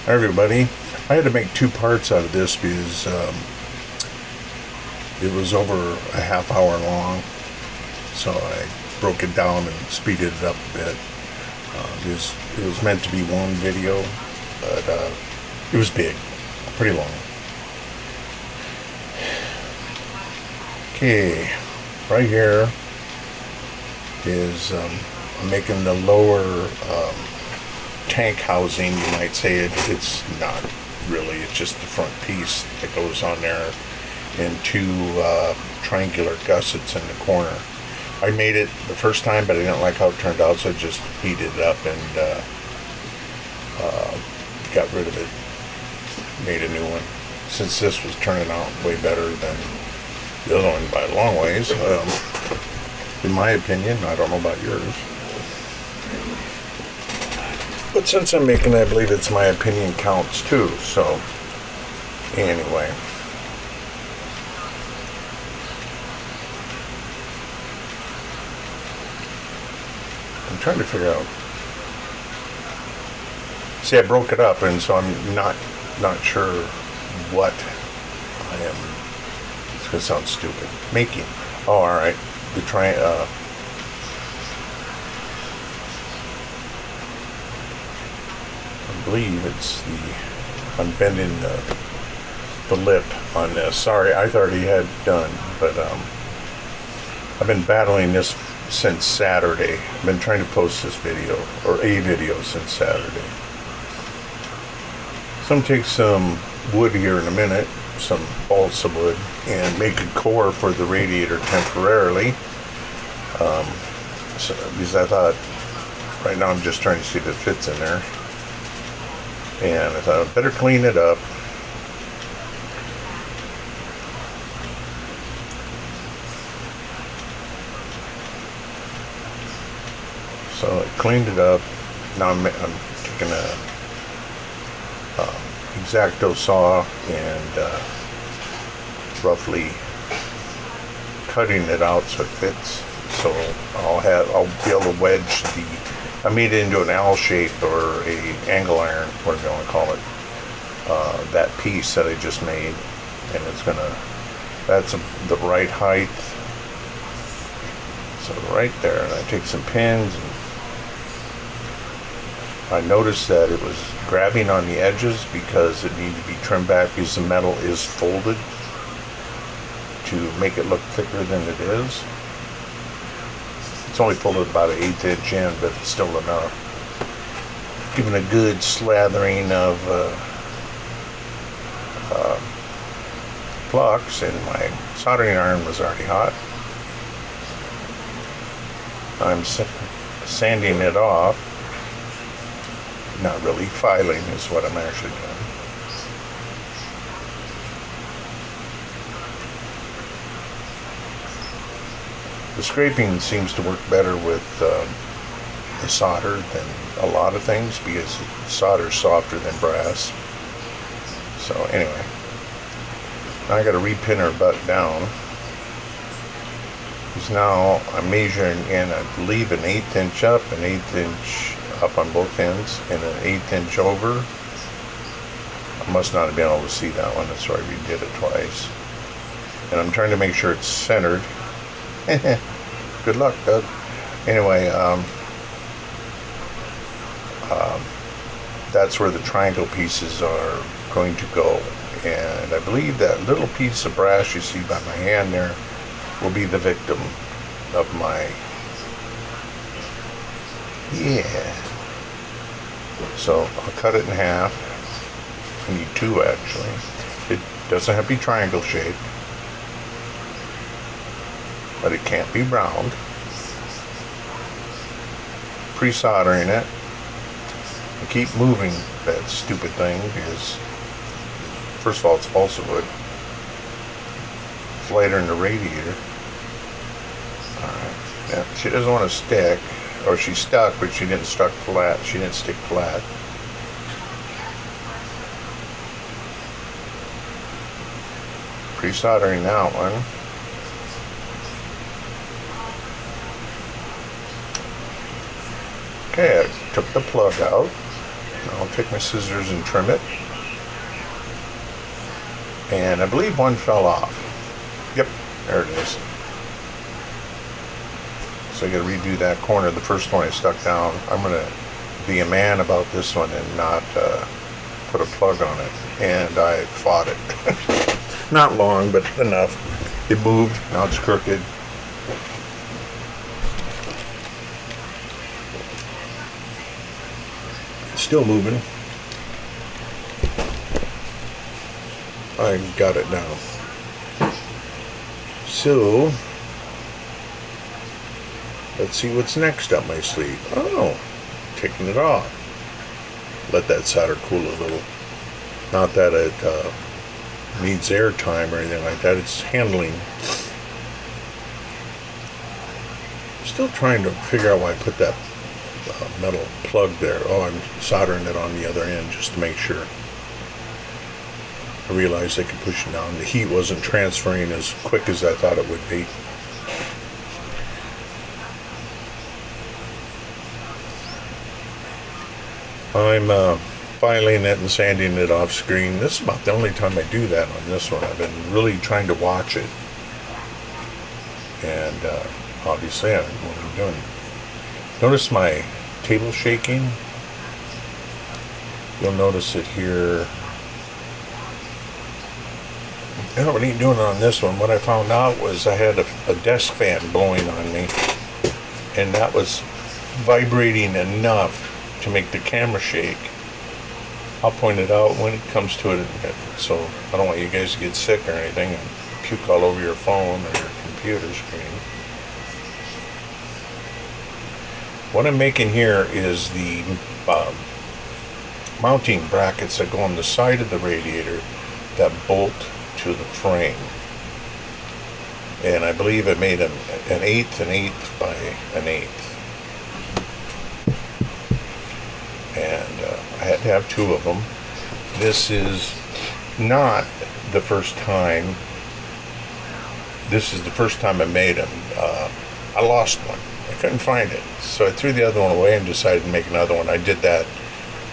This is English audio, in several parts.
Hi everybody. I had to make two parts out of this because it was over a half hour long, so I broke it down and speeded it up a bit. It was meant to be one video, but it was big, pretty long. Okay, right here is I'm making the lower tank housing, you might say. It's not really, it's just the front piece that goes on there, and two triangular gussets in the corner. I made it the first time, but I didn't like how it turned out, so I just heated it up and got rid of it, made a new one, since this was turning out way better than the other one by a long ways, in my opinion. I don't know about yours. But since I'm making it, I believe it's my opinion counts too. So, anyway. I'm trying to figure out. See, I broke it up, and so I'm not sure what I am. It's gonna sound stupid. Making. Oh, all right. The I believe it's I'm bending the lip on this. Sorry, I thought he had done, but I've been battling this since Saturday. I've been trying to post this video, or a video, since Saturday. So I'm gonna take some wood here in a minute, some balsa wood, and make a core for the radiator temporarily. Because I thought, right now I'm just trying to see if it fits in there. And I thought I'd better clean it up. So I cleaned it up. Now I'm taking a X-Acto saw and roughly cutting it out so it fits. So I'll be able to wedge I made it into an L shape, or a angle iron, whatever you want to call it. That piece that I just made, and that's the right height. So right there, and I take some pins, and I noticed that it was grabbing on the edges because it needed to be trimmed back because the metal is folded to make it look thicker than it is. It's only pulled about an 1/8 inch in, but it's still enough. Giving a good slathering of flux, and my soldering iron was already hot. I'm sanding it off. Not really, filing is what I'm actually doing. The scraping seems to work better with the solder than a lot of things, because solder is softer than brass. So anyway, now I got to repin her butt down. Because now I'm measuring in, I believe, an 1/8 inch up, an 1/8 inch up on both ends, and an 1/8 inch over. I must not have been able to see that one, that's why I redid it twice. And I'm trying to make sure it's centered. Good luck, Doug. Anyway, that's where the triangle pieces are going to go. And I believe that little piece of brass you see by my hand there will be the victim of my... Yeah. So I'll cut it in half. I need two, actually. It doesn't have to be triangle shaped, but it can't be round. Pre-soldering it. I keep moving that stupid thing because, first of all, it's balsa wood. It's lighter than the radiator. Alright. Now, she doesn't want to stick, or she's stuck, but she didn't stick flat. She didn't stick flat. Pre-soldering that one. Okay, I took the plug out, I'll take my scissors and trim it. And I believe one fell off. Yep, there it is. So I gotta redo that corner. The first one I stuck down. I'm gonna be a man about this one and not put a plug on it. And I fought it. Not long, but enough. It moved, now it's crooked. It's still moving. I got it now. So, let's see what's next up my sleeve. Oh, taking it off. Let that solder cool a little. Not that it needs air time or anything like that. It's handling. Still trying to figure out why I put that metal plug there. Oh, I'm soldering it on the other end just to make sure. I realized I could push it down. The heat wasn't transferring as quick as I thought it would be. I'm filing it and sanding it off screen. This is about the only time I do that on this one. I've been really trying to watch it. And obviously I don't know what I'm doing. Notice my table shaking. You'll notice it here. I don't really doing it on this one. What I found out was I had a desk fan blowing on me, and that was vibrating enough to make the camera shake. I'll point it out when it comes to it, so I don't want you guys to get sick or anything and puke all over your phone or your computer screen. What I'm making here is the mounting brackets that go on the side of the radiator that bolt to the frame. And I believe it made an eighth by an eighth. And I had to have two of them. This is not the first time. This is the first time I made them. I lost one. I couldn't find it. So I threw the other one away and decided to make another one. I did that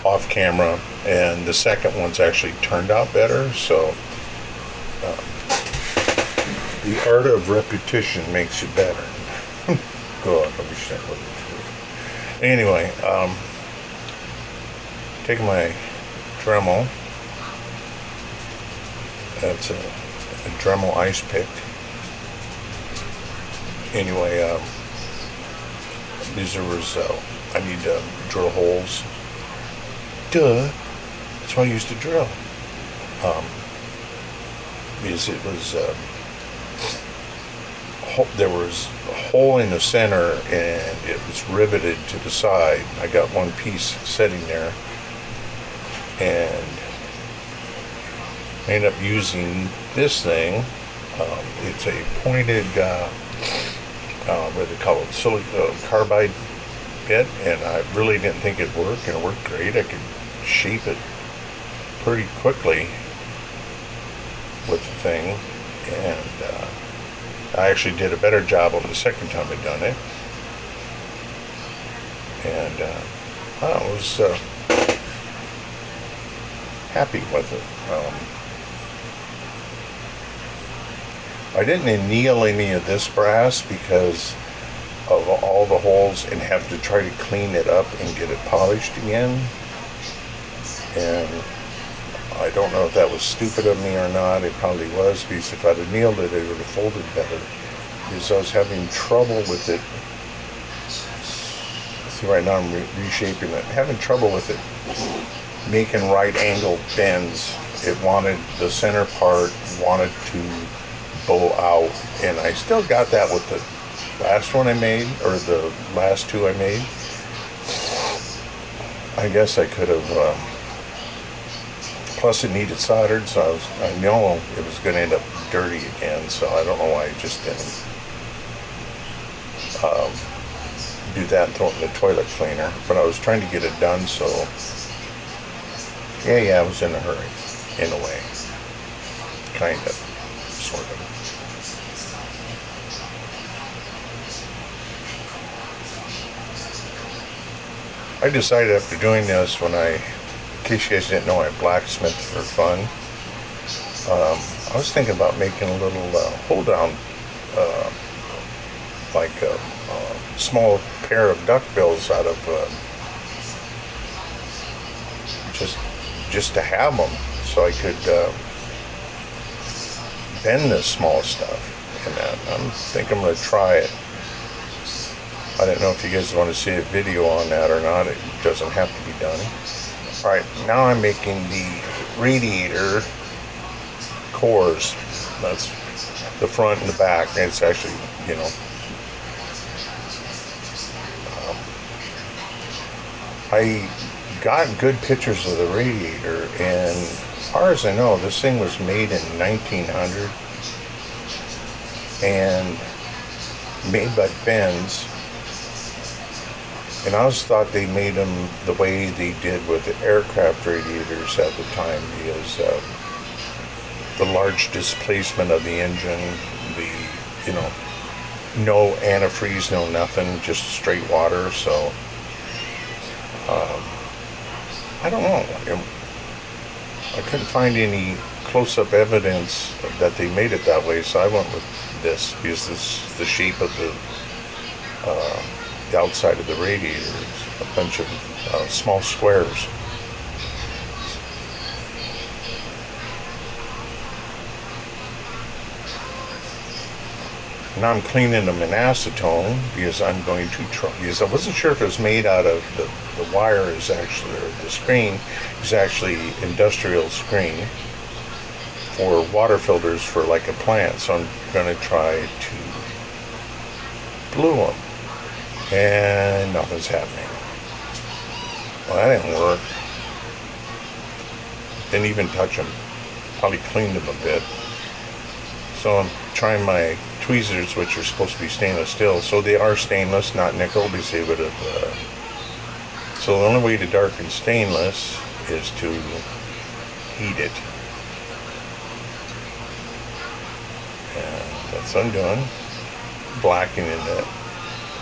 off camera, and the second one's actually turned out better. So the art of repetition makes you better. God, I wish that wasn't true. Anyway, taking my Dremel. That's a Dremel ice pick. Anyway, these are I need to drill holes. Duh. That's what I used to drill. Because it was there was a hole in the center and it was riveted to the side. I got one piece sitting there, and I ended up using this thing. It's a pointed what do they call it, silicon carbide bit, and I really didn't think it'd work, and it worked great. I could shape it pretty quickly with the thing, and I actually did a better job on the second time I'd done it, and I was happy with it. I didn't anneal any of this brass because of all the holes and have to try to clean it up and get it polished again. And I don't know if that was stupid of me or not. It probably was, because if I'd annealed it, it would have folded better. Because I was having trouble with it. See, right now I'm reshaping it. Having trouble with it making right angle bends. It wanted, the center part wanted to bow out, and I still got that with the last one I made, or the last two I made. I guess I could have, plus it needed soldered, so I know it was going to end up dirty again, so I don't know why I just didn't do that and throw it in the toilet cleaner. But I was trying to get it done, so yeah, I was in a hurry, in a way, kind of, sort of. I decided after doing this, when I in case you guys didn't know, I blacksmith for fun. I was thinking about making a little hold down, like a small pair of duckbills out of just to have them, so I could bend this small stuff. And I think I'm going to try it. I don't know if you guys want to see a video on that or not. It doesn't have to be done. Alright, now I'm making the radiator cores. That's the front and the back. It's actually, you know, I got good pictures of the radiator, and as far as I know, this thing was made in 1900 and made by Benz. And I always thought they made them the way they did with the aircraft radiators at the time, because the large displacement of the engine, the, you know, no antifreeze, no nothing, just straight water. So I don't know. I couldn't find any close-up evidence that they made it that way, so I went with this because this is the shape of the outside of the radiator. It's a bunch of small squares. Now I'm cleaning them in acetone because I'm going to try, because I wasn't sure if it was made out of the wire is actually, or the screen is actually industrial screen for water filters for like a plant. So I'm going to try to glue them, and nothing's happening. Well, that didn't work. Didn't even touch them. Probably cleaned them a bit. So I'm trying my tweezers, which are supposed to be stainless steel. So they are stainless, not nickel, because they would have. So the only way to darken stainless is to heat it. And that's what I'm doing. Blackening it.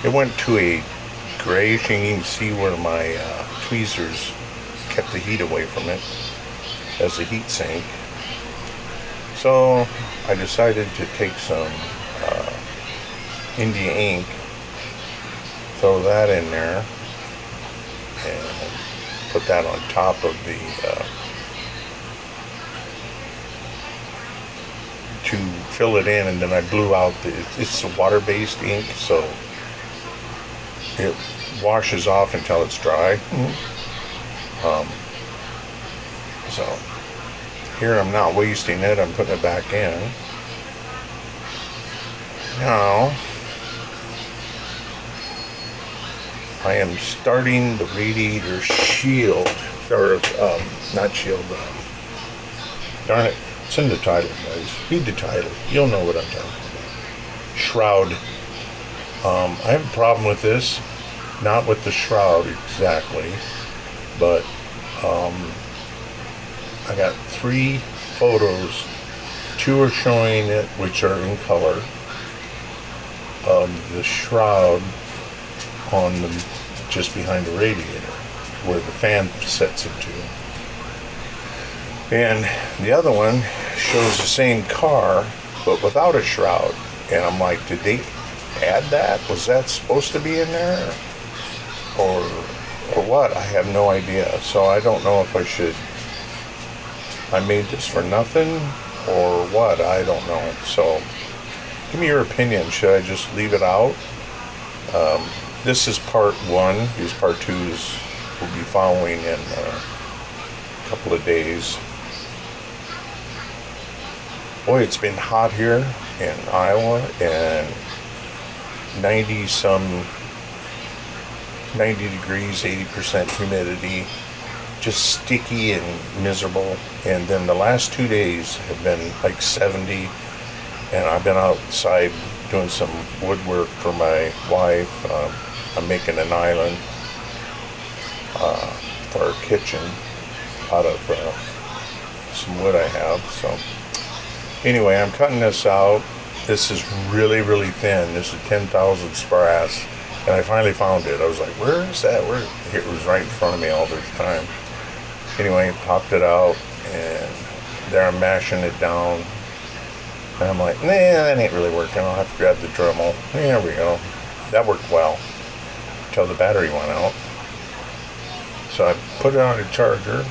It went to a grayish, and you can see where my tweezers kept the heat away from it as a heat sink. So I decided to take some India ink, throw that in there, and put that on top of the to fill it in, and then I blew out it's a water-based ink, so it washes off until it's dry. So here I'm not wasting it, I'm putting it back in. Now I am starting the radiator shield, or not shield, darn it, it's in the title, guys. Read the title, you'll know what I'm talking about. Shroud. I have a problem with this, not with the shroud exactly, but I got 3 photos. 2 are showing it, which are in color, of the shroud on the just behind the radiator where the fan sets into. And the other one shows the same car but without a shroud. And I'm like, did they add that? Was that supposed to be in there? Or what? I have no idea. So I don't know if I made this for nothing or what. I don't know. So give me your opinion. Should I just leave it out? This is part 1. These part 2s will be following in a couple of days. Boy, it's been hot here in Iowa, and 90 degrees, 80% humidity, just sticky and miserable. And then the last 2 days have been like 70, and I've been outside doing some woodwork for my wife. I'm making an island for our kitchen out of some wood I have. So anyway, I'm cutting this out. This is really, really thin. This is 10 thousandths brass, and I finally found it. I was like, where is that? It was right in front of me all this time. Anyway, popped it out, and there I'm mashing it down. And I'm like, nah, that ain't really working. I'll have to grab the Dremel. There we go. That worked well until the battery went out. So I put it on a charger.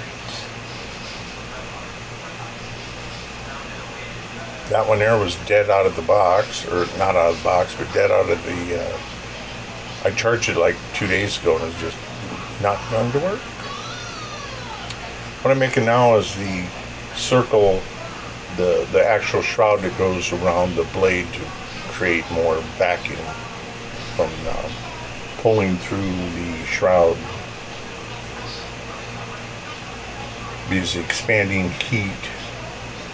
That one there was dead out of the box, or not out of the box, but dead out of the, I charged it like 2 days ago and it's just not going to work. What I'm making now is the circle, the actual shroud that goes around the blade to create more vacuum from pulling through the shroud. Because the expanding heat,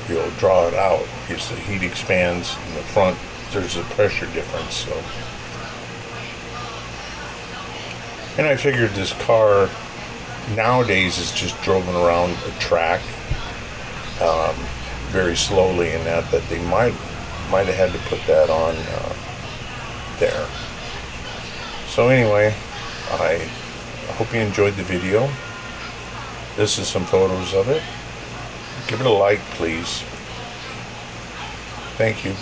you'll draw it out. Because the heat expands in the front, there's a pressure difference. So, and I figured this car nowadays is just driven around a track very slowly, and that they might have had to put that on there. So anyway, I hope you enjoyed the video. This is some photos of it. Give it a like, please. Thank you.